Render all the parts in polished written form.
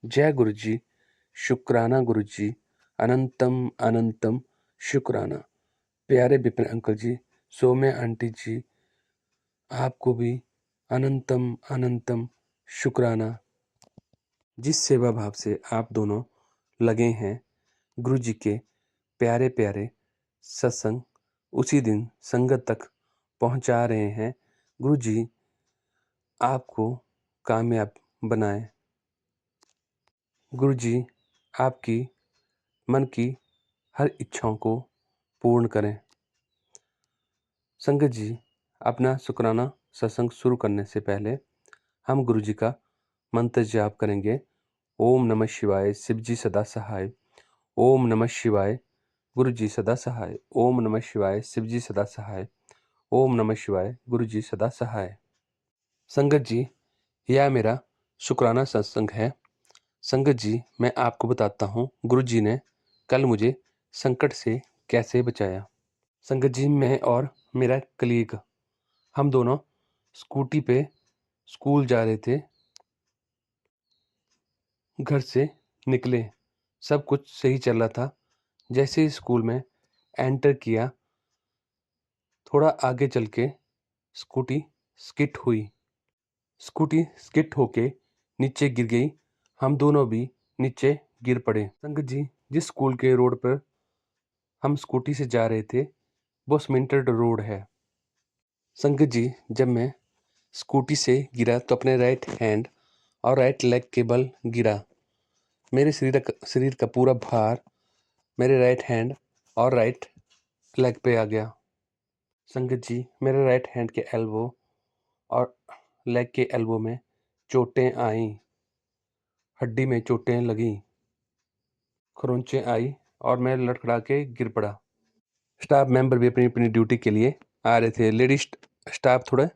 जय गुरुजी, शुक्राना गुरुजी, अनंतम अनंतम शुक्राना। प्यारे विपिन अंकल जी, सौम्या आंटी जी, आपको भी अनंतम अनंतम शुक्राना। जिस सेवा भाव से आप दोनों लगे हैं गुरुजी के प्यारे प्यारे सत्संग उसी दिन संगत तक पहुंचा रहे हैं, गुरुजी आपको कामयाब बनाए। गुरुजी आपकी मन की हर इच्छाओं को पूर्ण करें। संगत जी, अपना शुक्राना सत्संग शुरू करने से पहले हम गुरुजी का मंत्र जाप करेंगे। ओम नमः शिवाय, शिव जी सदा सहाय। ओम नमः शिवाय, गुरुजी सदा सहाय। ओम नमः शिवाय, शिव जी सदा सहाय। ओम नमः शिवाय, गुरुजी सदा सहाय। संगत जी, यह मेरा शुक्राना सत्संग है। संगत जी, मैं आपको बताता हूँ गुरुजी ने कल मुझे संकट से कैसे बचाया। संगत जी, मैं और मेरा कलीग हम दोनों स्कूटी पे स्कूल जा रहे थे। घर से निकले, सब कुछ सही चल रहा था। जैसे ही स्कूल में एंटर किया, थोड़ा आगे चल के स्कूटी स्किट हुई। स्कूटी स्किट होके नीचे गिर गई। हम दोनों भी नीचे गिर पड़े। संगत जी, जिस स्कूल के रोड पर हम स्कूटी से जा रहे थे वो सीमेंटेड रोड है। संगत जी, जब मैं स्कूटी से गिरा तो अपने राइट हैंड और राइट लेग के बल गिरा। मेरे शरीर का पूरा भार मेरे राइट हैंड और राइट लेग पे आ गया। संगत जी, मेरे राइट हैंड के एल्बो और लेग के एल्बो में चोटें आईं, हड्डी में चोटें लगीं, खरोंचें आई और मैं लड़खड़ा के गिर पड़ा। स्टाफ मेंबर भी अपनी अपनी ड्यूटी के लिए आ रहे थे। लेडीज स्टाफ थोड़े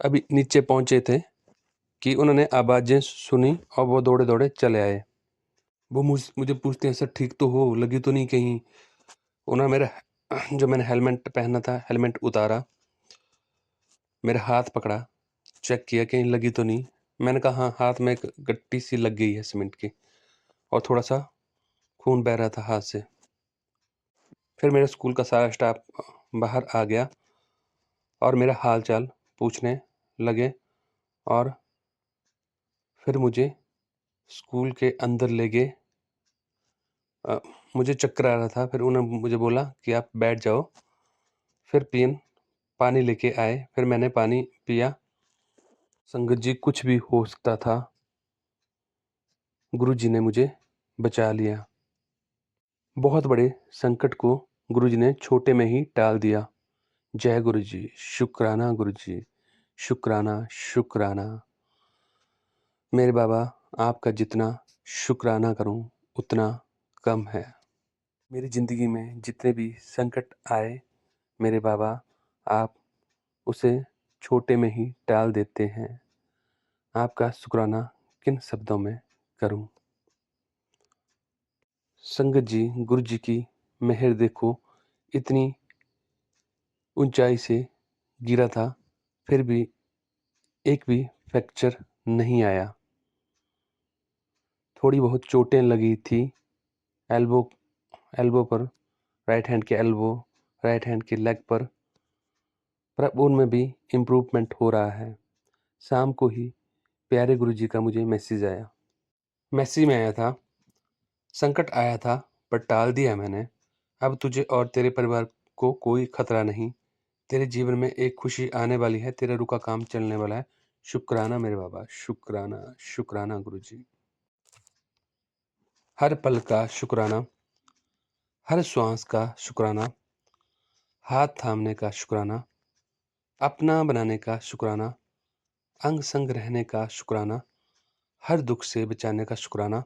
अभी नीचे पहुंचे थे कि उन्होंने आवाज़ें सुनी और वो दौड़े दौड़े चले आए। वो मुझे पूछते हैं, सर ठीक तो हो, लगी तो नहीं कहीं? उन्होंने मेरा जो मैंने हेलमेट पहना था हेलमेट उतारा, मेरा हाथ पकड़ा, चेक किया कहीं लगी तो नहीं। मैंने कहा हाँ, हाथ में एक गट्टी सी लग गई है सीमेंट की और थोड़ा सा खून बह रहा था हाथ से। फिर मेरे स्कूल का सारा स्टाफ बाहर आ गया और मेरा हाल चाल पूछने लगे और फिर मुझे स्कूल के अंदर ले गए। मुझे चक्कर आ रहा था। फिर उन्होंने मुझे बोला कि आप बैठ जाओ। फिर पानी लेके आए। फिर मैंने पानी पिया। संगत जी, कुछ भी हो सकता था, गुरुजी ने मुझे बचा लिया। बहुत बड़े संकट को गुरुजी ने छोटे में ही टाल दिया। जय गुरुजी, शुक्राना गुरुजी, शुक्राना शुक्राना। मेरे बाबा, आपका जितना शुक्राना करूं उतना कम है। मेरी ज़िंदगी में जितने भी संकट आए मेरे बाबा, आप उसे छोटे में ही टाल देते हैं। आपका शुक्राना किन शब्दों में करूं? संगत जी, गुरु जी की मेहर देखो, इतनी ऊंचाई से गिरा था फिर भी एक भी फ्रैक्चर नहीं आया। थोड़ी बहुत चोटें लगी थी एल्बो एल्बो पर, राइट हैंड के एल्बो, राइट हैंड के लेग पर अब उनमें भी इम्प्रूवमेंट हो रहा है। शाम को ही प्यारे गुरुजी का मुझे मैसेज आया। मैसेज में आया था, संकट आया था पर टाल दिया मैंने। अब तुझे और तेरे परिवार को कोई खतरा नहीं। तेरे जीवन में एक खुशी आने वाली है। तेरा रुका काम चलने वाला है। शुक्राना मेरे बाबा, शुक्राना शुक्राना गुरुजी। हर पल का शुक्राना, हर श्वास का शुक्राना, हाथ थामने का शुक्राना, अपना बनाने का शुक्राना, अंग संग रहने का शुक्राना, हर दुख से बचाने का शुक्राना,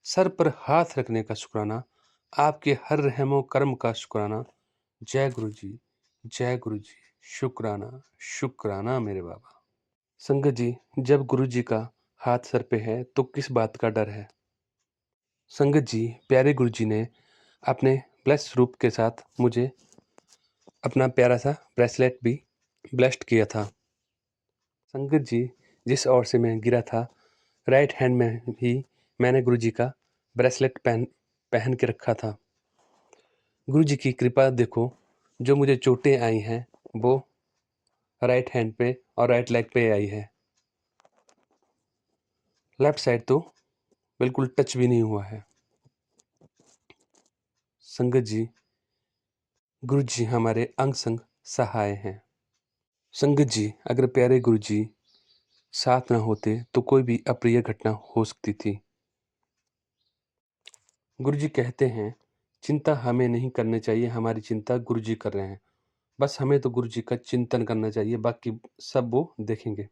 सर पर हाथ रखने का शुक्राना, आपके हर रहमो कर्म का शुक्राना। जय गुरुजी, जय गुरुजी, शुक्राना शुक्राना मेरे बाबा। संगत जी, जब गुरुजी का हाथ सर पे है तो किस बात का डर है? संगत जी, प्यारे गुरुजी ने अपने ब्लेस रूप के साथ मुझे अपना प्यारा सा ब्रेसलेट भी ब्लेस्ड किया था। संगत जी, जिस ओर से मैं गिरा था राइट हैंड में ही मैंने गुरुजी का ब्रेसलेट पहन पहन के रखा था। गुरुजी की कृपा देखो, जो मुझे चोटें आई हैं वो राइट हैंड पे और राइट लेग पे आई है। लेफ्ट साइड तो बिल्कुल टच भी नहीं हुआ है। संगत जी, गुरुजी हमारे अंग संग सहाय हैं। संगत जी, अगर प्यारे गुरुजी साथ न होते तो कोई भी अप्रिय घटना हो सकती थी। गुरुजी कहते हैं, चिंता हमें नहीं करनी चाहिए, हमारी चिंता गुरुजी कर रहे हैं। बस हमें तो गुरुजी का चिंतन करना चाहिए, बाकी सब वो देखेंगे।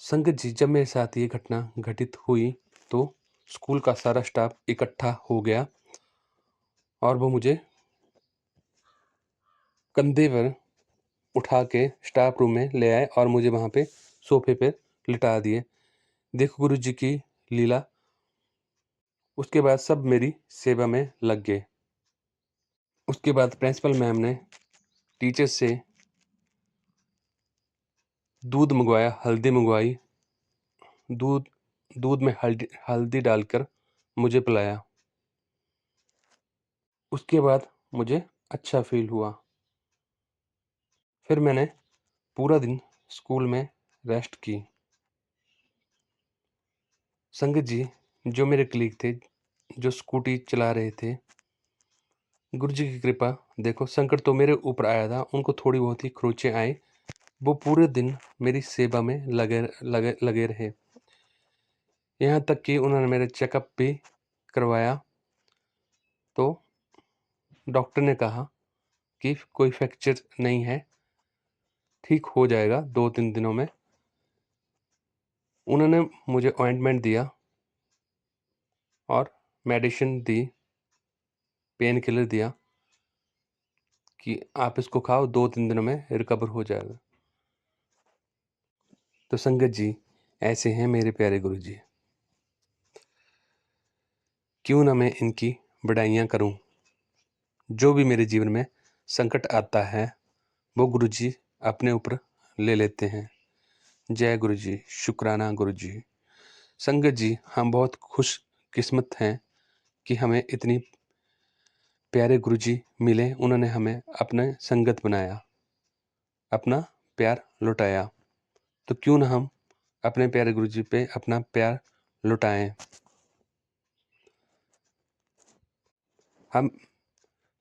संगत जी, जब मेरे साथ ये घटना घटित हुई तो स्कूल का सारा स्टाफ इकट्ठा हो गया और वो मुझे कंधे पर उठा के स्टाफ रूम में ले आए और मुझे वहाँ पे सोफे पे लिटा दिए। देखो गुरुजी की लीला। उसके बाद सब मेरी सेवा में लग गए। उसके बाद प्रिंसिपल मैम ने टीचर से दूध मंगवाया, हल्दी मंगवाई, दूध दूध में हल्दी डालकर मुझे पिलाया। उसके बाद मुझे अच्छा फील हुआ। फिर मैंने पूरा दिन स्कूल में रेस्ट की। संगत जी, जो मेरे कलीग थे, जो स्कूटी चला रहे थे, गुरुजी की कृपा देखो, संकट तो मेरे ऊपर आया था, उनको थोड़ी बहुत ही खरोंचें आए। वो पूरे दिन मेरी सेवा में लगे लगे लगे रहे। यहाँ तक कि उन्होंने मेरे चेकअप भी करवाया तो डॉक्टर ने कहा कि कोई फ्रैक्चर नहीं है, ठीक हो जाएगा 2-3 दिनों में। उन्होंने मुझे ऑइंटमेंट दिया और मेडिसिन दी, पेन किलर दिया कि आप इसको खाओ, 2-3 दिनों में रिकवर हो जाएगा। तो संगत जी, ऐसे हैं मेरे प्यारे गुरुजी। क्यों ना मैं इनकी बढ़ाइयाँ करूं। जो भी मेरे जीवन में संकट आता है वो गुरुजी अपने ऊपर ले लेते हैं। जय गुरुजी, शुक्राना गुरुजी। संगत जी, हम बहुत खुश किस्मत हैं कि हमें इतनी प्यारे गुरुजी मिले। उन्होंने हमें अपने संगत बनाया, अपना प्यार लुटाया। तो क्यों ना हम अपने प्यारे गुरुजी पे अपना प्यार लुटाएं। हम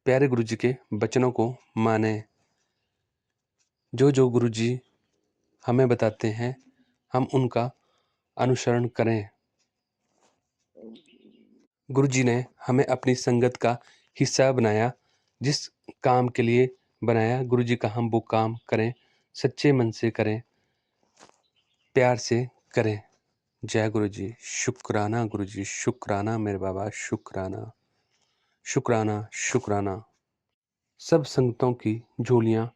प्यारे गुरुजी के वचनों को माने। जो जो गुरुजी हमें बताते हैं हम उनका अनुसरण करें। गुरुजी ने हमें अपनी संगत का हिस्सा बनाया। जिस काम के लिए बनाया गुरुजी का, हम वो काम करें, सच्चे मन से करें, प्यार से करें। जय गुरुजी, शुक्राना गुरुजी, शुक्राना मेरे बाबा, शुक्राना शुक्राना शुक्राना। सब संगतों की झोलियां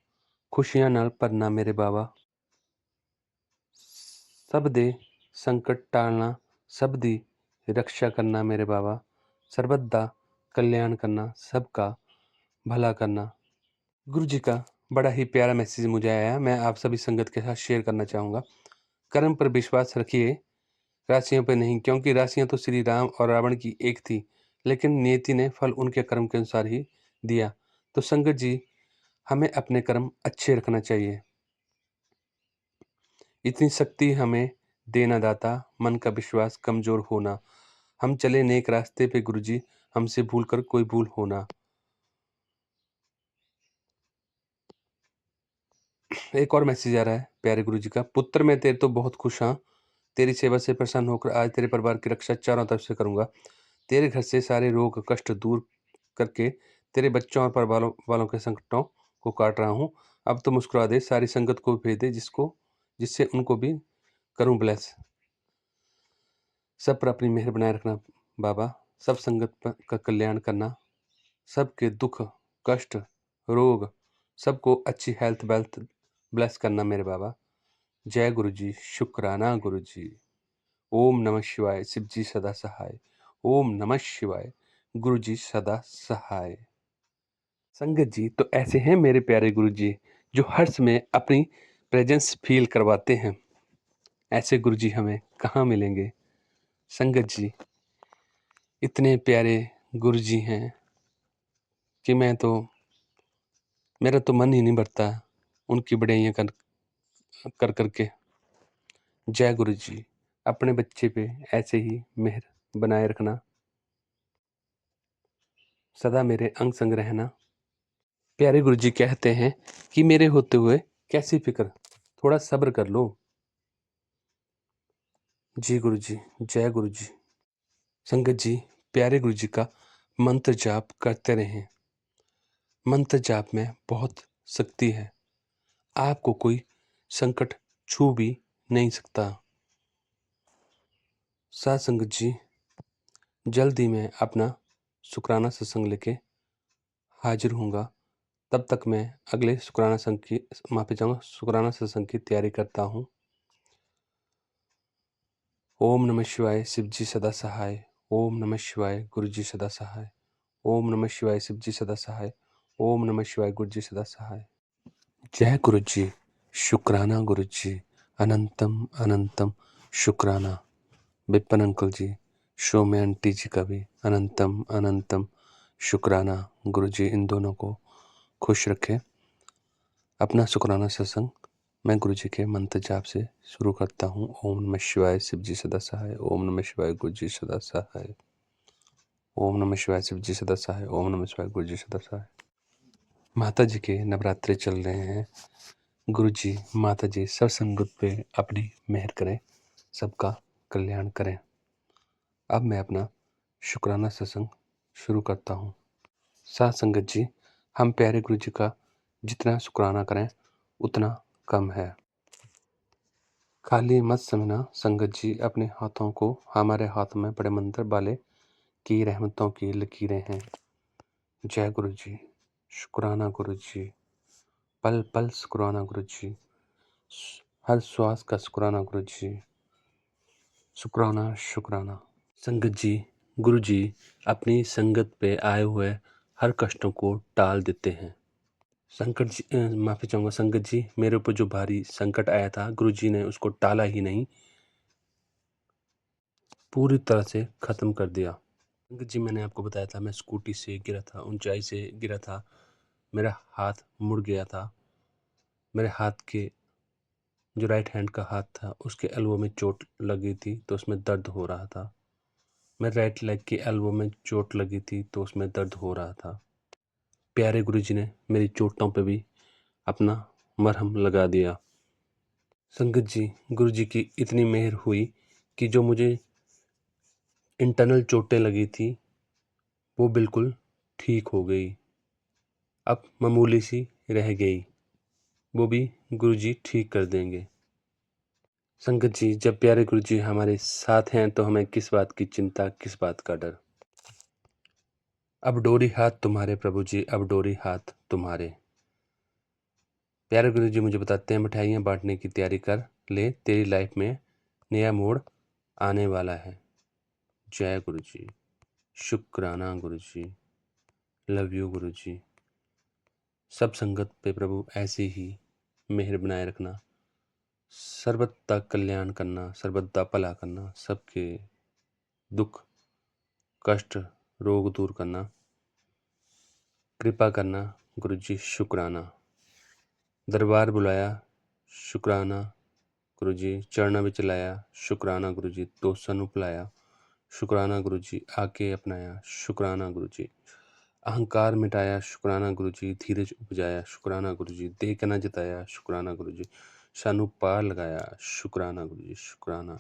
खुशियां नाल भरना मेरे बाबा। सब दे संकट टालना, सब दी रक्षा करना मेरे बाबा। सर्वदा दा कल्याण करना, सबका भला करना। गुरुजी का बड़ा ही प्यारा मैसेज मुझे आया, मैं आप सभी संगत के साथ शेयर करना चाहूँगा। कर्म पर विश्वास रखिए, राशियों पर नहीं, क्योंकि राशियाँ तो श्री राम और रावण की एक थी, लेकिन नियति ने फल उनके कर्म के अनुसार ही दिया। तो संगत जी, हमें अपने कर्म अच्छे रखना चाहिए। इतनी शक्ति हमें देना दाता, मन का विश्वास कमजोर होना। हम चले नेक रास्ते पे गुरुजी, हमसे भूल कर कोई भूल होना। एक और मैसेज आ रहा है प्यारे गुरुजी का। पुत्र मैं तेरे तो बहुत खुश हाँ, तेरी सेवा से प्रसन्न होकर आज तेरे परिवार की रक्षा चारों तरफ से करूंगा। तेरे घर से सारे रोग कष्ट दूर करके तेरे बच्चों और परिवार वालों के संकटों को काट रहा हूँ। अब तो मुस्कुरा दे, सारी संगत को भेज दे, जिससे उनको भी करूं ब्लेस। सब पर अपनी मेहर बनाए रखना बाबा। सब संगत का कल्याण करना, सबके दुख कष्ट रोग सबको अच्छी हेल्थ वेल्थ ब्लेस करना मेरे बाबा। जय गुरु जी, शुक्राना गुरु जी। ओम नमः शिवाय, शिव जी सदा सहाय। ओम नमः शिवाय, गुरु जी सदा सहाय। संगत जी, तो ऐसे हैं मेरे प्यारे गुरु जी, जो हर समय अपनी प्रेजेंस फील करवाते हैं। ऐसे गुरुजी हमें कहाँ मिलेंगे। संगत जी, इतने प्यारे गुरुजी हैं कि मेरा तो मन ही नहीं भरता उनकी बढ़ाइयाँ कर करके। जय गुरुजी, अपने बच्चे पे ऐसे ही मेहर बनाए रखना, सदा मेरे अंग संग रहना। प्यारे गुरुजी कहते हैं कि मेरे होते हुए कैसी फिक्र, थोड़ा सब्र कर लो। जी गुरुजी, जय गुरुजी। संगत जी, प्यारे गुरुजी का मंत्र जाप करते रहें। मंत्र जाप में बहुत शक्ति है, आपको कोई संकट छू भी नहीं सकता। साथ संगत जी, जल्द ही मैं अपना शुक्राना सत्संग लेके हाजिर हूँगा। तब तक मैं अगले शुक्राना शुक्राना सत्संग की तैयारी करता हूँ। ओम नमः शिवाय, शिवजी सदा सहाय। ओम नमः शिवाय, गुरुजी सदा सहाय। ओम नमः शिवाय, शिवजी सदा सहाय। ओम नमः शिवाय, गुरुजी सदा सहाय। जय गुरुजी, शुक्राना गुरुजी, अनंतम अनंतम शुक्राना। विपिन अंकल जी, शोमे आंटी जी का भी अनंतम अनंतम शुक्राना। गुरुजी इन दोनों को खुश रखे। अपना शुक्राना सत्संग मैं गुरुजी के मंत्र जाप से शुरू करता हूँ। ओम नमः शिवाय, शिवजी सदा सहाय। ओम नमः शिवाय, गुरुजी सदा सहाय। ओम नमः शिवाय, शिवजी सदा सहाय। ओम नमः शिवाय, गुरुजी सदा सहाय। माता जी के नवरात्रे चल रहे हैं। गुरुजी माता जी सब संगत पे अपनी मेहर करें, सबका कल्याण करें। अब मैं अपना शुक्राना सत्संग शुरू करता हूँ। साथ संगत जी, हम प्यारे गुरुजी का जितना शुक्राना करें उतना कम है। खाली मत समझना संगत जी, अपने हाथों को हमारे हाथ में बड़े मंदिर वाले की रहमतों की लकीरें हैं। जय गुरुजी, शुक्राना गुरुजी, पल पल शुक्राना गुरुजी, हर श्वास का शुक्राना गुरुजी, शुक्राना शुक्राना। संगत जी, गुरुजी अपनी संगत पे आए हुए हर कष्टों को टाल देते हैं। माफी चाहूंगा संगत जी, मेरे ऊपर जो भारी संकट आया था गुरुजी ने उसको टाला ही नहीं, पूरी तरह से खत्म कर दिया। संगत जी, मैंने आपको बताया था मैं स्कूटी से गिरा था, ऊंचाई से गिरा था, मेरा हाथ मुड़ गया था। मेरे हाथ के जो राइट हैंड का हाथ था उसके एल्बो में चोट लगी थी तो उसमें दर्द हो रहा था। मेरे राइट लेग के एल्बो में चोट लगी थी तो उसमें दर्द हो रहा था। प्यारे गुरुजी ने मेरी चोटों पे भी अपना मरहम लगा दिया। संगत जी, गुरुजी की इतनी मेहर हुई कि जो मुझे इंटरनल चोटें लगी थी वो बिल्कुल ठीक हो गई। अब मामूली सी रह गई, वो भी गुरुजी ठीक कर देंगे। संगत जी, जब प्यारे गुरुजी हमारे साथ हैं तो हमें किस बात की चिंता, किस बात का डर। अब डोरी हाथ तुम्हारे प्रभु जी, अब डोरी हाथ तुम्हारे। प्यारे गुरुजी मुझे बताते हैं, मिठाइयाँ बांटने की तैयारी कर ले, तेरी लाइफ में नया मोड़ आने वाला है। जय गुरुजी, शुक्राना गुरुजी, लव यू गुरुजी। सब संगत पे प्रभु ऐसे ही मेहर बनाए रखना, सर्वदा कल्याण करना, सर्वदा भला करना, सबके दुख कष्ट रोग दूर करना, कृपा करना। गुरुजी शुक्राना। दरबार बुलाया, शुक्राना गुरुजी। चरणों ਵਿੱਚ ਲਾਇਆ, शुक्राना गुरुजी। दोस्तों ਨੂੰ ਭੁਲਾਇਆ, शुक्राना गुरुजी। आके अपनाया, शुक्राना गुरुजी। अहंकार मिटाया, शुक्राना गुरुजी। धीरज उपजाया, शुक्राना गुरुजी। देह के ना जताया, शुक्राना गुरुजी। सानू पार लगाया, शुक्राना गुरुजी, शुक्राना।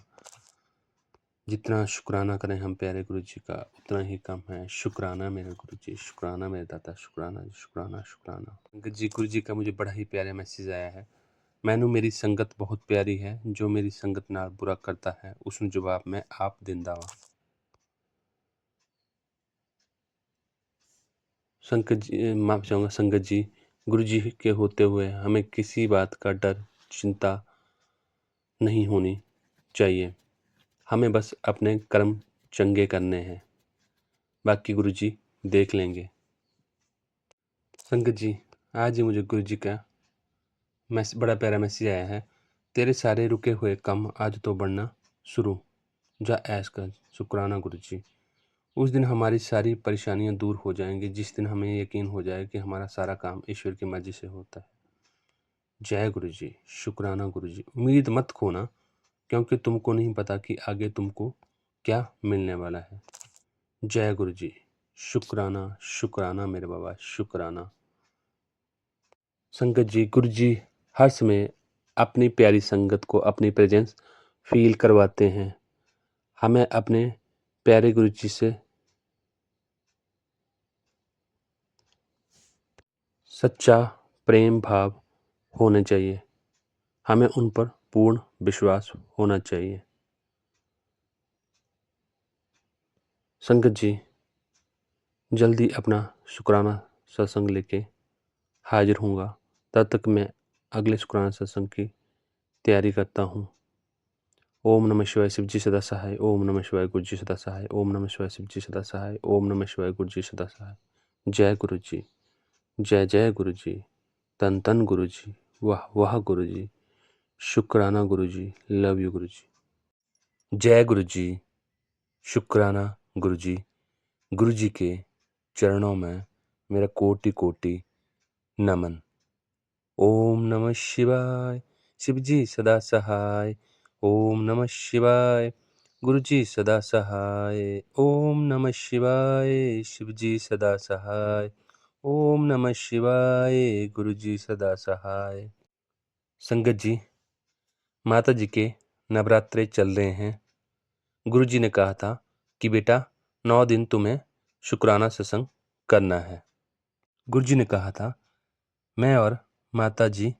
जितना शुक्राना करें हम प्यारे गुरुजी का उतना ही कम है। शुक्राना मेरे गुरुजी, शुक्राना मेरे दाता, शुक्राना शुक्राना शुक्राना। जी, गुरुजी का मुझे बड़ा ही प्यारा मैसेज आया है। मैनू मेरी संगत बहुत प्यारी है, जो मेरी संगत नाल बुरा करता है उसनु जवाब मैं आप दिंदा वा। संगत जी, माफ चाहूँगा संगत जी, गुरु जी के होते हुए हमें किसी बात का डर चिंता नहीं होनी चाहिए। हमें बस अपने कर्म चंगे करने हैं, बाकी गुरु जी देख लेंगे। संगत जी, आज ही मुझे गुरु जी का बड़ा प्यारा मैसेज आया है। तेरे सारे रुके हुए काम आज तो बढ़ना शुरू, जा ऐश कर, शुक्राना गुरुजी। उस दिन हमारी सारी परेशानियां दूर हो जाएंगी जिस दिन हमें यकीन हो जाए कि हमारा सारा काम ईश्वर की मर्जी से होता है। जय गुरुजी, शुक्राना गुरुजी। उम्मीद मत खोना, क्योंकि तुमको नहीं पता कि आगे तुमको क्या मिलने वाला है। जय गुरुजी, शुक्राना शुक्राना मेरे बाबा, शुक्राना। संगत जी, गुरुजी हर समय अपनी प्यारी संगत को अपनी प्रेजेंस फील करवाते हैं। हमें अपने प्यारे गुरुजी से सच्चा प्रेम भाव होना चाहिए। हमें उन पर पूर्ण विश्वास होना चाहिए। संगत जी, जल्दी अपना शुक्राना सत्संग लेके हाजिर हूँगा। तब तक मैं अगले शुक्राना सत्संग की तैयारी करता हूँ। ओम नमः शिवाय, शिवजी सदा सहाय। ओम नमः शिवाय, गुरुजी सदा सहाय। ओम नमः शिवाय, शिवजी सदा सहाय। ओम नमः शिवाय, गुरुजी सदा सहाय। जय गुरुजी, जय जय गुरुजी, तन तन गुरुजी, वाह वाह गुरुजी, शुक्राना गुरुजी, लव यू गुरुजी। जय गुरुजी, शुक्राना गुरुजी। गुरुजी के चरणों में मेरा कोटि कोटि नमन। ओम नमः शिवाय, शिवजी सदा सहाय। ओम नमः शिवाय, गुरुजी सदा सहाय। ओम नमः शिवाय, शिवजी सदा सहाय। ओम नमः शिवाय, गुरुजी सदा सहाय। संगत जी, माता जी के नवरात्रे चल रहे हैं। गुरुजी ने कहा था कि बेटा 9 दिन तुम्हें शुक्राना सत्संग करना है। गुरुजी ने कहा था मैं और माता जी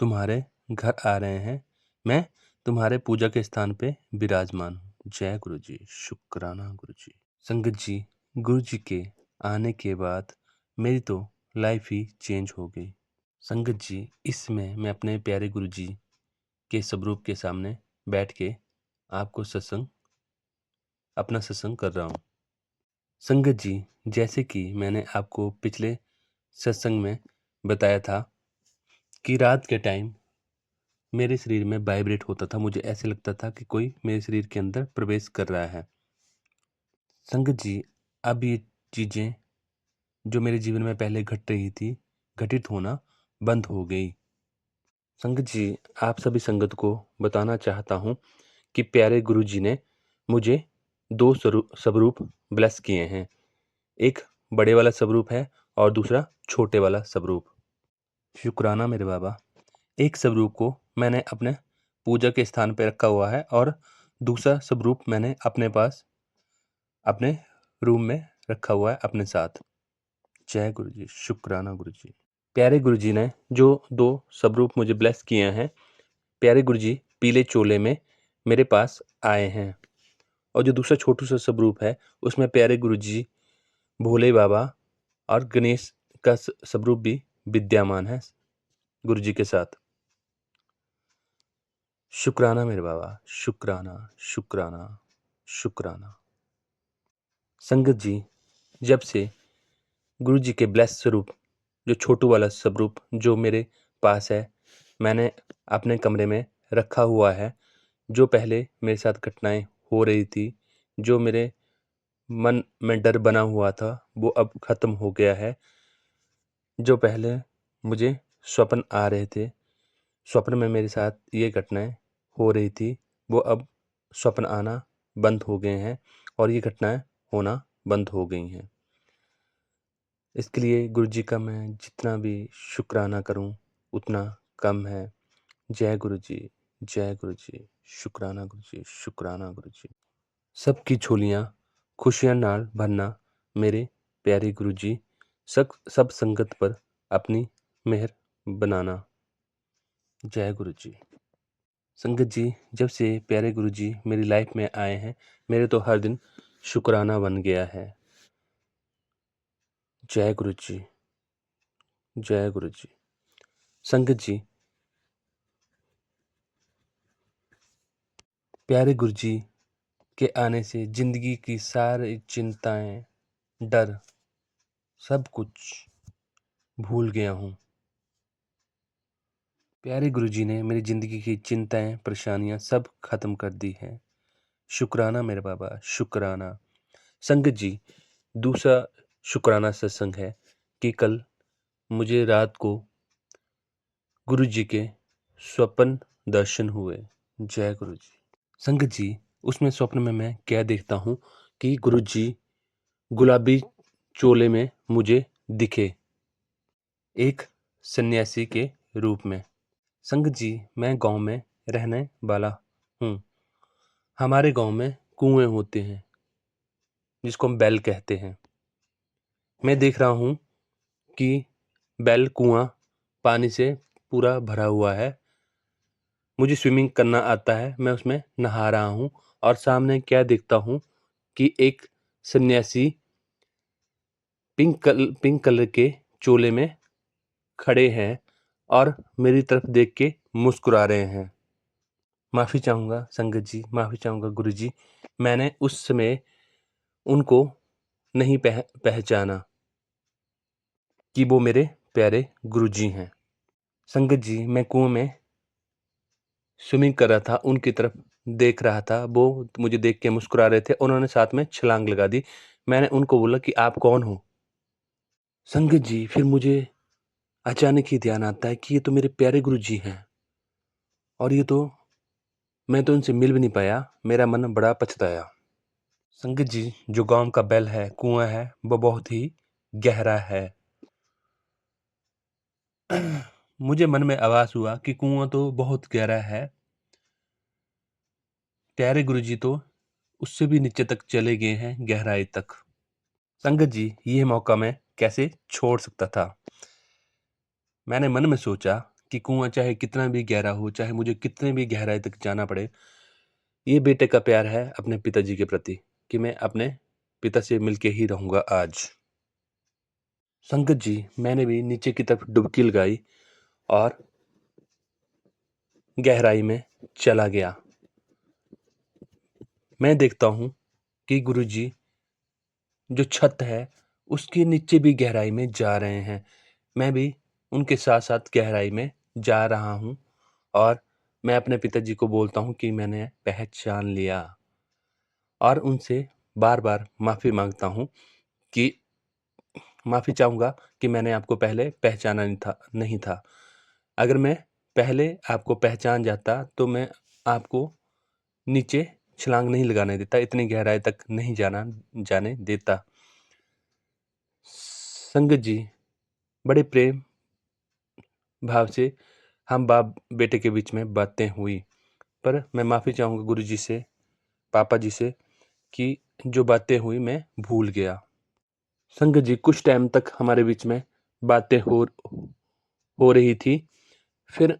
तुम्हारे घर आ रहे हैं। मैं तुम्हारे पूजा के स्थान पे विराजमान हूँ। जय गुरुजी, शुक्राना गुरुजी। संगत जी, गुरुजी के आने के बाद मेरी तो लाइफ ही चेंज हो गई। संगत जी, इसमें मैं अपने प्यारे गुरुजी के स्वरूप के सामने बैठ के आपको अपना सत्संग कर रहा हूँ। संगत जी, जैसे कि मैंने आपको पिछले सत्संग में बताया था कि रात के टाइम मेरे शरीर में वाइब्रेट होता था। मुझे ऐसे लगता था कि कोई मेरे शरीर के अंदर प्रवेश कर रहा है। संगत जी, अब ये चीज़ें जो मेरे जीवन में पहले घट रही थी, घटित होना बंद हो गई। संगत जी, आप सभी संगत को बताना चाहता हूँ कि प्यारे गुरुजी ने मुझे 2 स्वरूप ब्लेस किए हैं। एक बड़े वाला स्वरूप है और दूसरा छोटे वाला स्वरूप। शुक्राना मेरे बाबा। एक स्वरूप को मैंने अपने पूजा के स्थान पे रखा हुआ है और दूसरा स्वरूप मैंने अपने पास अपने रूम में रखा हुआ है अपने साथ। जय गुरुजी, शुक्राना गुरुजी। प्यारे गुरुजी ने जो 2 स्वरूप मुझे ब्लेस किए हैं, प्यारे गुरुजी पीले चोले में मेरे पास आए हैं। और जो दूसरा छोटू सा स्वरूप है, उसमें प्यारे गुरुजी भोले बाबा और गणेश का स्वरूप भी विद्यमान है गुरुजी के साथ। शुक्राना मेरे बाबा, शुक्राना शुक्राना शुक्राना। संगत जी, जब से गुरुजी के ब्लेस स्वरूप जो छोटू वाला स्वरूप जो मेरे पास है, मैंने अपने कमरे में रखा हुआ है। जो पहले मेरे साथ घटनाएं हो रही थी, जो मेरे मन में डर बना हुआ था, वो अब खत्म हो गया है। जो पहले मुझे स्वप्न आ रहे थे, स्वप्न में मेरे साथ ये घटनाएं हो रही थी, वो अब स्वप्न आना बंद हो गए हैं और ये घटनाएं होना बंद हो गई हैं। इसके लिए गुरुजी का मैं जितना भी शुक्राना करूं उतना कम है। जय गुरुजी, जय गुरुजी, शुक्राना गुरुजी, शुक्राना गुरुजी। सबकी झोलियां खुशियां नाल भरना मेरे प्यारे गुरुजी। सब संगत पर अपनी मेहर बनाना। जय गुरुजी। संगत जी, जब से प्यारे गुरुजी मेरी लाइफ में आए हैं, मेरे तो हर दिन शुक्राना बन गया है। जय गुरुजी, जय गुरुजी। संगत जी, प्यारे गुरुजी के आने से जिंदगी की सारी चिंताएं, डर, सब कुछ भूल गया हूँ। प्यारे गुरुजी ने मेरी ज़िंदगी की चिंताएं परेशानियां सब खत्म कर दी हैं। शुक्राना मेरे बाबा, शुक्राना। संगत जी, दूसरा शुक्राना सत्संग है कि कल मुझे रात को गुरुजी के स्वप्न दर्शन हुए। जय गुरुजी। संगत जी, उसमें स्वप्न में मैं क्या देखता हूँ कि गुरुजी गुलाबी चोले में मुझे दिखे, एक सन्यासी के रूप में। संगत जी, मैं गांव में रहने वाला हूँ। हमारे गांव में कुएं होते हैं जिसको हम बैल कहते हैं। मैं देख रहा हूँ कि बैल कुआं पानी से पूरा भरा हुआ है। मुझे स्विमिंग करना आता है, मैं उसमें नहा रहा हूँ और सामने क्या देखता हूँ कि एक सन्यासी पिंक कलर के चोले में खड़े हैं और मेरी तरफ देख के मुस्कुरा रहे हैं। माफ़ी चाहूँगा संगत जी, माफ़ी चाहूँगा गुरुजी, मैंने उस समय उनको नहीं पहचाना कि वो मेरे प्यारे गुरुजी हैं। संगत जी, मैं कुएं में स्विमिंग कर रहा था, उनकी तरफ देख रहा था, वो मुझे देख के मुस्कुरा रहे थे, उन्होंने साथ में छलांग लगा दी। मैंने उनको बोला कि आप कौन हो? संगत जी, फिर मुझे अचानक ही ध्यान आता है कि ये तो मेरे प्यारे गुरुजी हैं और ये तो मैं तो उनसे मिल भी नहीं पाया, मेरा मन बड़ा पछताया। संगत जी, जो गाँव का बैल है, कुआं है, वो बहुत ही गहरा है। मुझे मन में आभास हुआ कि कुआं तो बहुत गहरा है, प्यारे गुरुजी तो उससे भी नीचे तक चले गए हैं, गहराई तक। संगत जी, ये मौका मैं कैसे छोड़ सकता था? मैंने मन में सोचा कि कुआं चाहे कितना भी गहरा हो, चाहे मुझे कितने भी गहराई तक जाना पड़े, ये बेटे का प्यार है अपने पिताजी के प्रति कि मैं अपने पिता से मिलके ही रहूंगा आज। संगत जी, मैंने भी नीचे की तरफ डुबकी लगाई और गहराई में चला गया। मैं देखता हूँ कि गुरुजी जो छत है, उसके नीचे भी गहराई में जा रहे हैं। मैं भी उनके साथ-साथ गहराई में जा रहा हूँ और मैं अपने पिताजी को बोलता हूँ कि मैंने पहचान लिया और उनसे बार-बार माफ़ी माँगता हूँ कि माफ़ी चाहूँगा कि मैंने आपको पहले पहचाना नहीं था। अगर मैं पहले आपको पहचान जाता, तो मैं आपको नीचे छलांग नहीं लगाने देता, इतनी गहराई तक नहीं जाने देता। संगत जी, बड़े प्रेम भाव से हम बाप-बेटे के बीच में बातें हुई, पर मैं माफ़ी चाहूँगा गुरुजी से, पापा जी से कि जो बातें हुई मैं भूल गया। संगत जी, कुछ टाइम तक हमारे बीच में बातें हो रही थी, फिर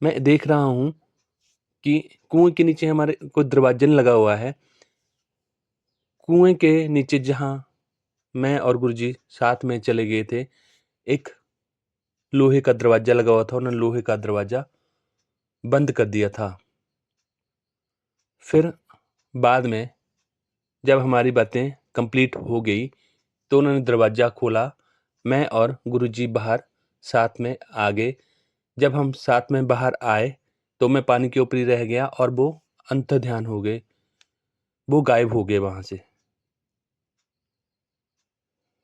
मैं देख रहा हूँ कि कुएँ के नीचे हमारे कोई दरवाज़ा लगा हुआ है। कुएँ के नीचे जहाँ मैं और गुरुजी साथ में चले गए थे, एक लोहे का दरवाज़ा लगा हुआ था, उन्होंने लोहे का दरवाज़ा बंद कर दिया था। फिर बाद में जब हमारी बातें कंप्लीट हो गई, तो उन्होंने दरवाज़ा खोला, मैं और गुरुजी बाहर साथ में आ गए। जब हम साथ में बाहर आए, तो मैं पानी के ऊपर ही रह गया और वो अंतर्ध्यान हो गए, वो गायब हो गए वहाँ से।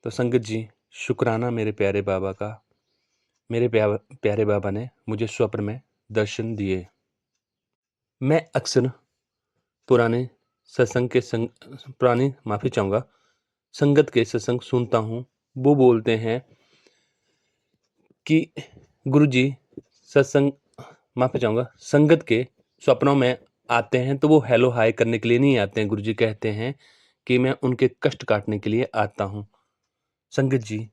तो संगत जी, शुक्राना मेरे प्यारे बाबा का, मेरे प्यारे बाबा ने मुझे स्वप्न में दर्शन दिए। मैं अक्सर पुराने सत्संग के संग पुरानी माफ़ी चाहूँगा, संगत के सत्संग सुनता हूँ। वो बोलते हैं कि गुरुजी सत्संग माफ़ी चाहूँगा, संगत के स्वप्नों में आते हैं, तो वो हेलो हाय करने के लिए नहीं आते हैं। गुरुजी कहते हैं कि मैं उनके कष्ट काटने के लिए आता हूँ। संगत जी,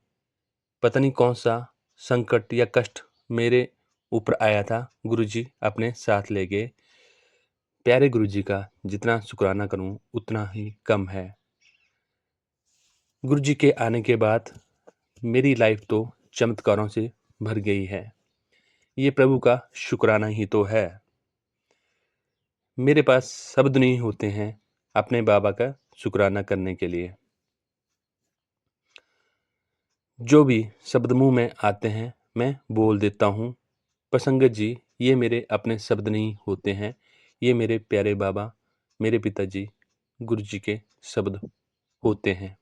पता नहीं कौन-सा संकट या कष्ट मेरे ऊपर आया था, गुरुजी अपने साथ ले गए। प्यारे गुरुजी का जितना शुकराना करूँ, उतना ही कम है। गुरुजी के आने के बाद मेरी लाइफ तो चमत्कारों से भर गई है। ये प्रभु का शुक्राना ही तो है। मेरे पास शब्द नहीं होते हैं अपने बाबा का शुक्राना करने के लिए। जो भी शब्द मुँह में आते हैं, मैं बोल देता हूँ। पर संगत जी, ये मेरे अपने शब्द नहीं होते हैं, ये मेरे प्यारे बाबा, मेरे पिताजी, गुरुजी के शब्द होते हैं।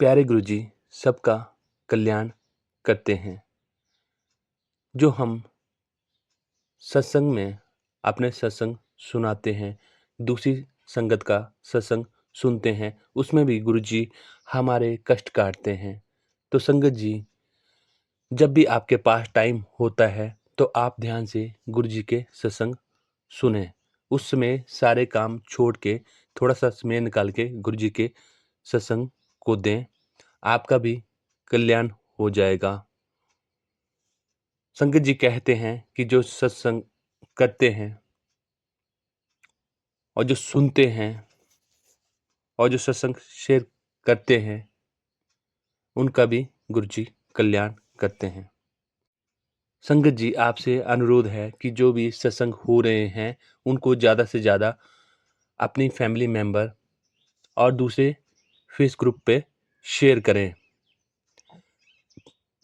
प्यारे गुरुजी सबका कल्याण करते हैं। जो हम सत्संग में अपने सत्संग सुनाते हैं, दूसरी संगत का सत्संग सुनते हैं, उसमें भी गुरुजी हमारे कष्ट काटते हैं। तो संगत जी, जब भी आपके पास टाइम होता है, तो आप ध्यान से गुरुजी के सत्संग सुनें। उस समय सारे काम छोड़ के थोड़ा-सा समय निकाल के गुरुजी के सत्संग को दें, आपका भी कल्याण हो जाएगा। संगत जी कहते हैं कि जो सत्संग करते हैं और जो सुनते हैं और जो सत्संग शेयर करते हैं, उनका भी गुरुजी कल्याण करते हैं। संगत जी, आपसे अनुरोध है कि जो भी सत्संग हो रहे हैं, उनको ज़्यादा से ज़्यादा अपनी फैमिली मेंबर और दूसरे फेस ग्रुप पे शेयर करें।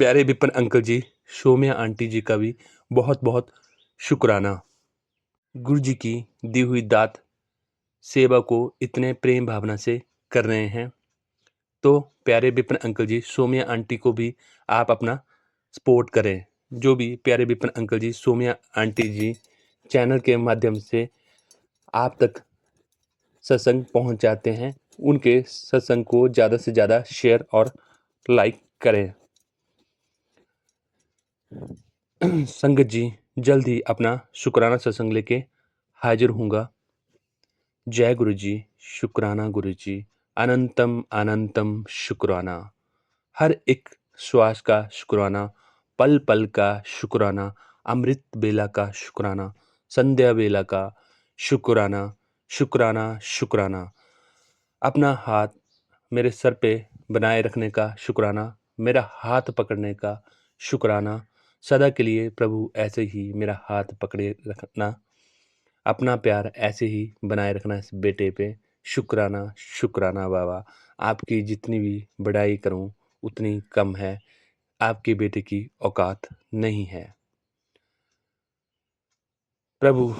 प्यारे विपिन अंकल जी, सौम्या आंटी जी का भी बहुत-बहुत शुक्राना। गुरुजी की दी हुई दात सेवा को इतने प्रेम भावना से कर रहे हैं, तो प्यारे विपिन अंकल जी, सौम्या आंटी को भी आप अपना सपोर्ट करें। जो भी प्यारे विपिन अंकल जी, सौम्या आंटी जी चैनल के माध्यम से आप तक सत्संग पहुंचाते हैं, उनके सत्संग को ज़्यादा से ज़्यादा शेयर और लाइक करें। संगत जी, जल्द ही अपना शुक्राना सत्संग लेके हाजिर हूँगा। जय गुरु जी, शुक्राना गुरु जी, अनंतम अनंतम शुक्राना। हर एक श्वास का शुक्राना, पल पल का शुक्राना, अमृत बेला का शुक्राना, संध्या बेला का शुक्राना, शुक्राना शुक्राना। अपना हाथ मेरे सर पे बनाए रखने का शुक्राना, मेरा हाथ पकड़ने का शुक्राना। सदा के लिए प्रभु ऐसे ही मेरा हाथ पकड़े रखना, अपना प्यार ऐसे ही बनाए रखना इस बेटे पे। शुक्राना शुक्राना बाबा, आपकी जितनी भी बड़ाई करूं उतनी कम है, आपके बेटे की औकात नहीं है। प्रभु,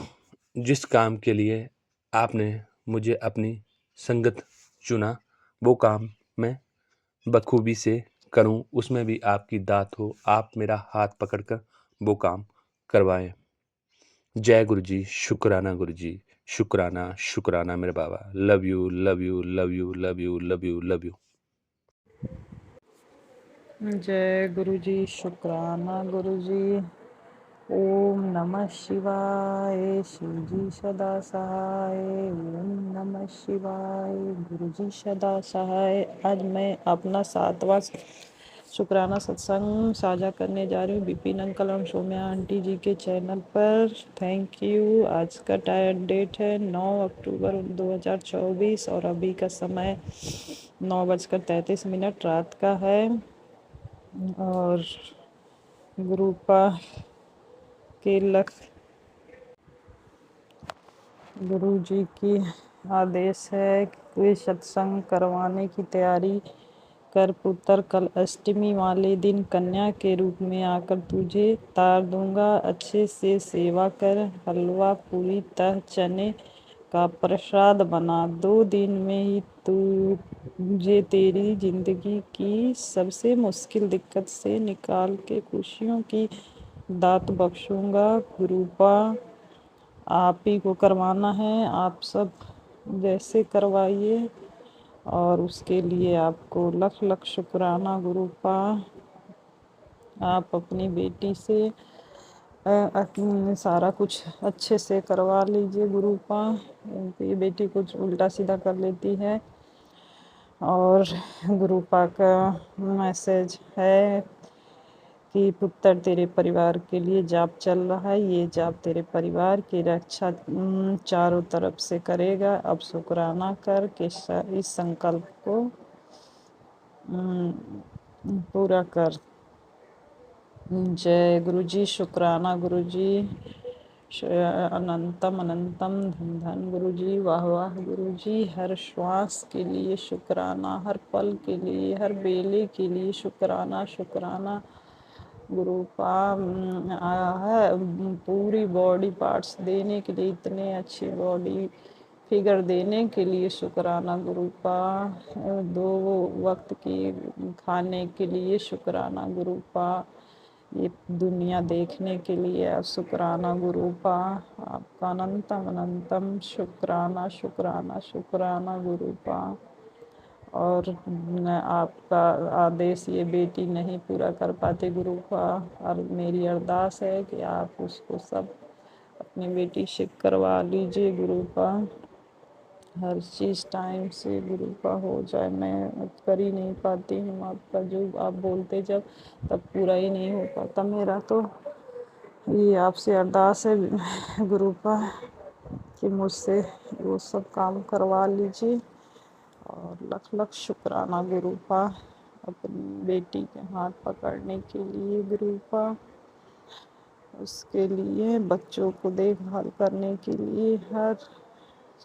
जिस काम के लिए आपने मुझे अपनी संगत चुना, वो काम मैं बखूबी से करूं, उसमें भी आपकी दात हो, आप मेरा हाथ पकड़कर वो काम करवाएं। जय गुरु जी, शुक्राना गुरु जी, शुक्राना शुक्राना मेरे बाबा। Love you love you love you love you love you love you. जय गुरु जी, शुक्राना गुरु जी। ओम नमः शिवाय, शिव जी सदा सहाय। ओम नमः शिवाय, गुरु जी सदा सहाय। आज मैं अपना 7वां शुक्राना सत्संग साझा करने जा रही हूँ विपिन अंकल और सौम्या आंटी जी के चैनल पर। Thank you. आज का डेट है 9 अक्टूबर 2024 और अभी का समय 9:33 रात का है। और गुरुपा के गुरु जी की आदेश है कि सत्संग करवाने की तैयारी कर पुत्र, कल अष्टमी वाले दिन कन्या के रूप में आकर तुझे तार दूंगा। अच्छे से सेवा कर, हलवा पूरी तह चने का प्रसाद बना। 2 दिन में ही तुझे तेरी जिंदगी की सबसे मुश्किल दिक्कत से निकाल के खुशियों की दात बख्शूंगा। गुरुपा आप ही को करवाना है, आप सब जैसे करवाइए और उसके लिए आपको लख लख शुक्राना गुरुपा। आप अपनी बेटी से सारा कुछ अच्छे से करवा लीजिए गुरुपा। ये बेटी कुछ उल्टा सीधा कर लेती है। और गुरुपा का मैसेज है कि पुत्र, तेरे परिवार के लिए जाप चल रहा है, ये जाप तेरे परिवार की रक्षा चारों तरफ से करेगा। अब शुक्राना कर के इस संकल्प को पूरा कर। जय गुरु जी, शुक्राना गुरु जी, अनंतम अनंतम धन धन गुरु जी, वाह वाह गुरु जी। हर श्वास के लिए शुक्राना, हर पल के लिए, हर बेले के लिए शुक्राना शुक्राना। गुरुपा है पूरी बॉडी पार्ट्स देने के लिए, इतने अच्छी बॉडी फिगर देने के लिए शुक्राना गुरुपा। 2 वक्त की खाने के लिए शुक्राना गुरुपा। ये दुनिया देखने के लिए शुक्राना गुरुपा। आपका अनंतम अनंतम शुक्राना शुक्राना शुक्राना गुरुपा। और आपका आदेश ये बेटी नहीं पूरा कर पाते गुरुपा, और मेरी अरदास है कि आप उसको सब अपनी बेटी से करवा लीजिए गुरुपा। हर चीज़ टाइम से गुरुपा हो जाए। मैं कर ही नहीं पाती हूँ, आपका जो आप बोलते जब तब पूरा ही नहीं हो पाता मेरा। तो ये आपसे अरदास है गुरुपा कि मुझसे वो सब काम करवा लीजिए। और लख लख शुक्राना गुरुपा अपनी बेटी के हाथ पकड़ने के लिए गुरुपा, उसके लिए बच्चों को देखभाल करने के लिए, हर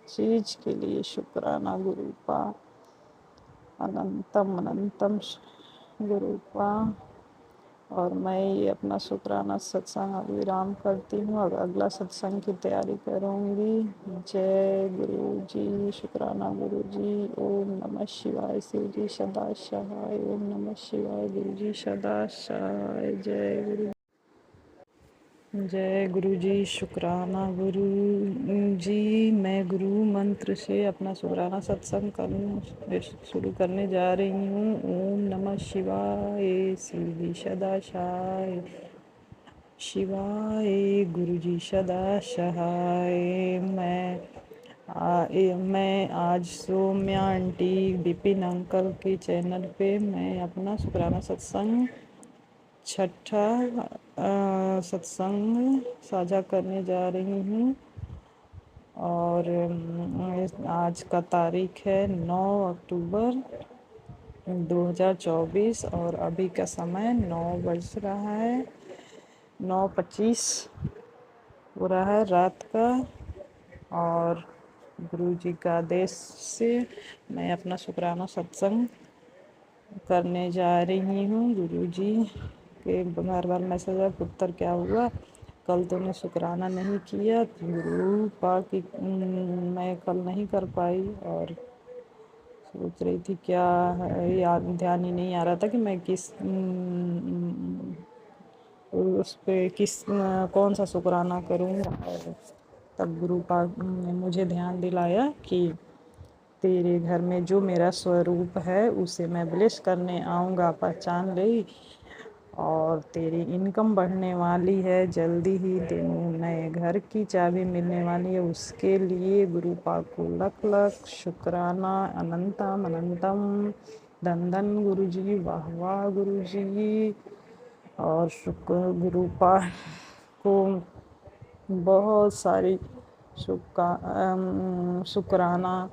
चीज़ के लिए शुक्राना गुरुपा। अनंतम अनंतम गुरुपा। और मैं ये अपना शुक्राना सत्संग विराम करती हूँ और अगला सत्संग की तैयारी करूँगी। जय गुरु जी। शुक्राना गुरु जी। ओम नमः शिवाय। शिव जी सदा सहाय। ओम नमः शिवाय। गुरु जी सदा सहाय। जय गुरु। जय गुरु जी। शुक्राना गुरु जी। मैं गुरु मंत्र से अपना शुक्राना सत्संग शुरू करने जा रही हूँ। ओम नमः शिवाय। शिव जी सदा सहाय। शिवाय। गुरु जी सदा सहाय। मैं आज सौम्या आंटी विपिन अंकल के चैनल पे मैं अपना शुक्राना सत्संग छठा सत्संग साझा करने जा रही हूँ। और आज का तारीख है 9 अक्टूबर 2024 और अभी का समय 9 बज रहा है, 9:25 हो रहा है रात का। और गुरु जी का आदेश से मैं अपना शुक्राना सत्संग करने जा रही हूँ। गुरु जी के बार बार मैसेज है, पुत्र क्या हुआ, कल तूने शुक्राना नहीं किया। गुरु पा कि मैं कल नहीं कर पाई और सोच रही थी क्या याद ध्यान ही नहीं आ रहा था कि मैं किस उस पे कौन सा शुक्राना करूँ। और तब गुरु पाक ने मुझे ध्यान दिलाया कि तेरे घर में जो मेरा स्वरूप है उसे मैं ब्लेस करने आऊँगा, पहचान ले। और तेरी इनकम बढ़ने वाली है, जल्दी ही नए घर की चाबी मिलने वाली है। उसके लिए गुरु पाक को लख लख शुक्राना। अनंतम अनंतम धन धन गुरु जी। वाह वाह गुरु जी। और गुरु पाक को बहुत सारी शुक्राना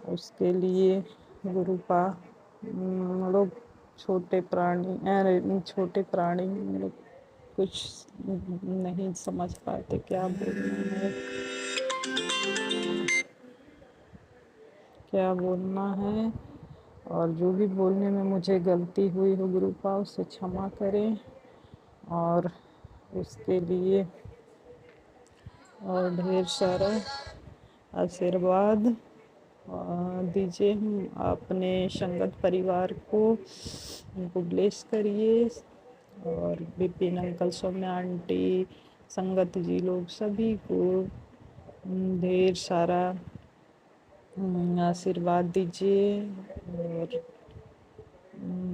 उसके लिए। गुरु पा लोग छोटे प्राणी लोग कुछ नहीं समझ पाते क्या बोलना है। और जो भी बोलने में मुझे गलती हुई हो गुरु पा उससे क्षमा करें और उसके लिए और ढेर सारा आशीर्वाद दीजिए। हम अपने संगत परिवार को उनको ब्लेस करिए। और विपिन अंकल, सौम्या आंटी, संगत जी लोग सभी को ढेर सारा आशीर्वाद दीजिए और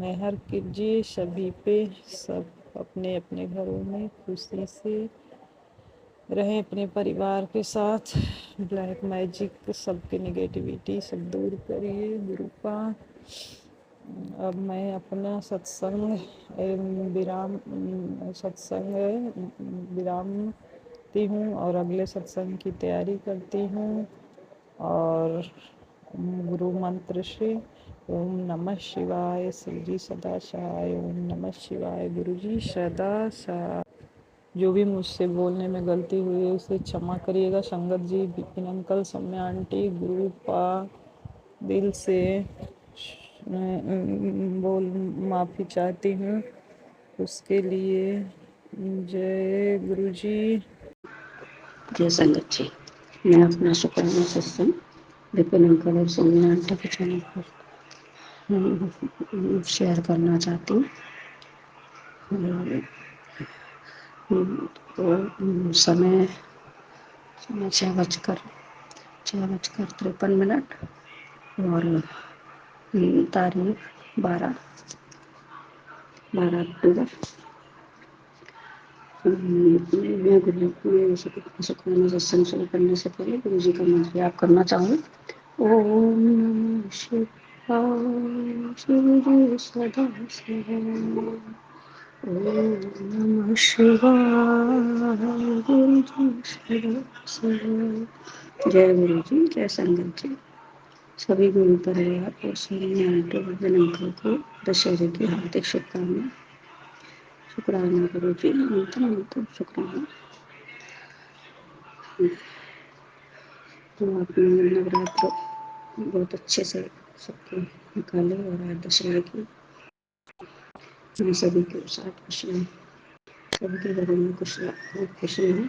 मेहर कीजिए सभी पे। सब अपने अपने घरों में खुशी से रहें अपने परिवार के साथ। ब्लैक मैजिक सबके नेगेटिविटी सब दूर करिए गुरु का। अब मैं अपना सत्संग विरामती हूँ और अगले सत्संग की तैयारी करती हूँ। और गुरु मंत्र से ओम नमः शिवाय। शिव जी सदा सहाय। ओम नमः शिवाय। गुरु जी सदा सहाय। जो भी मुझसे बोलने में गलती हुई है उसे क्षमा करिएगा। संगत जी, विपिन अंकल, सौम्या आंटी, गुरु पा दिल से माफ़ी चाहती हूँ। उसके लिए जय गुरु जी। जय संगत जी। मैं अपना शुक्राना सत्संग विपिन अंकल और सोनिया आंटी के चैनल पर शेयर करना चाहती हूँ। तो समय 6:53 और तारीख 12 अक्टूबर। मैं शुक्राना सत्संग शुरू करने से पहले गुरु जी का मंत्र याद करना चाहूँगी। ओम नमः शिवाय शिव जी सदा शिवाय। ओम नमः शिवाय गुरु जी सदा शिवाय। जय गुरु जी, जय संगत जी। सभी गुरु परिवार और सभी आंटी विपिन अंकल को दशहरे की हार्दिक शुभकामनाएं। शुक्राना गुरु जी, अंतम शुक्राना। तो आपने नवरात्र बहुत अच्छे से सबको निकाले और आज दशहरा की मैं सभी के साथ खुशियाँ, सभी के घरों में खुशी है,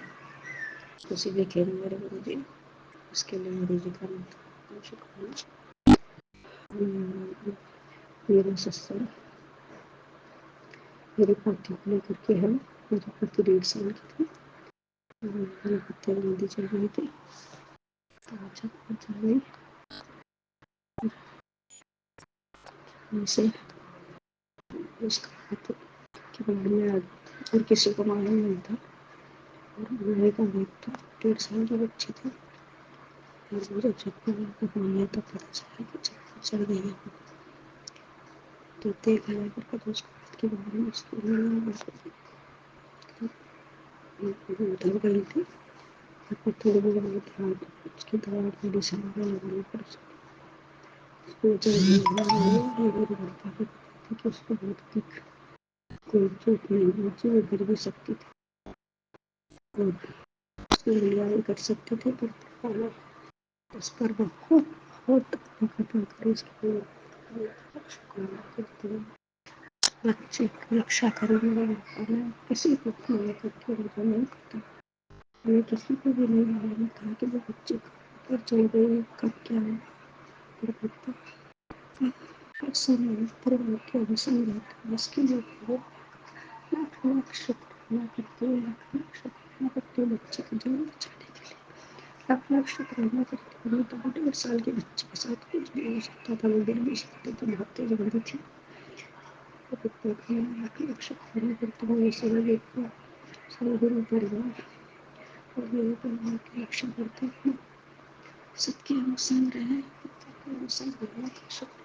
खुशी देखे मेरे गुरु जी। उसके लिए गुरु जी का शुक्राना। मेरा सत्संग मेरे पोती को लेकर के है। मेरी पोती 1.5 साल की थी। मेरे पत्ते मेहंदी चल रही थी तो अचानक से उसका हाथ के बारे में और किसी को मालूम नहीं था। और मेरे का वेट था 1.5 साल के बच्चे थे। और मुझे जब मामले तब पता चला कि चक्कर चढ़ गई है। तो देखा जाकर के तो उसके हाथ के बारे में उसकी उधर गई थी। फिर थोड़ी देर बाद उसकी दवा मेडिसिन लगाने पर उसको उसको बहुत कोई चोट नहीं हुई थी। वो गिर भी सकती थी और उसको लिया भी कर सकते थे, पर उस पर बहुत बहुत कर उसकी शुक्राना करती हूँ। बच्चे की रक्षा करूँगी। मैं किसी को फोन करके मुझे नहीं पता, मैं किसी को भी नहीं मालूम था कि वो बच्चे पर चल गई कब क्या है। पर पता समय परिवार के अवसर रहता है, इसके लिए वो लाख लाख शुक्राना करती हूँ। लाख लाख शुक्राना करती हूँ बच्चे को जान बचाने के लिए। लाख लाख शुक्राना करती हूँ। तो 1.5 साल के बच्चे के साथ कुछ भी हो सकता था, वो गिर भी सकते थे, बहुत तेज बंदी थी। लाख लाख शुक्राना करती हूँ। ये सभी गुरु परिवार और मेरे परिवार की रक्षा करते हैं। सबके अनुसंग रहे, सबके अनुसंग रहने का शुक्राना,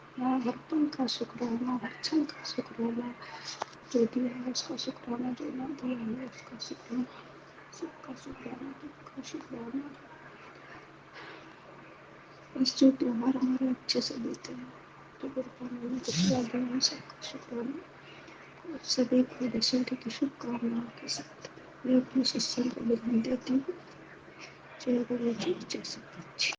हर पल का शुक्राना, हर क्षण का शुक्राना। जो दिया है उसका शुक्राना, जो ना दिया है उसका शुक्राना, सबका शुक्राना, सबका शुक्राना। बस जो त्योहार हमारे अच्छे से बीते हैं, तो गुरुपानी कुछ याद है, सबका शुक्राना। सभी को दशहरे की शुभकामनाओं के साथ मैं अपने सत्संग को विराम देती हूँ। जय गुरु जी, जय सतगुरु जी।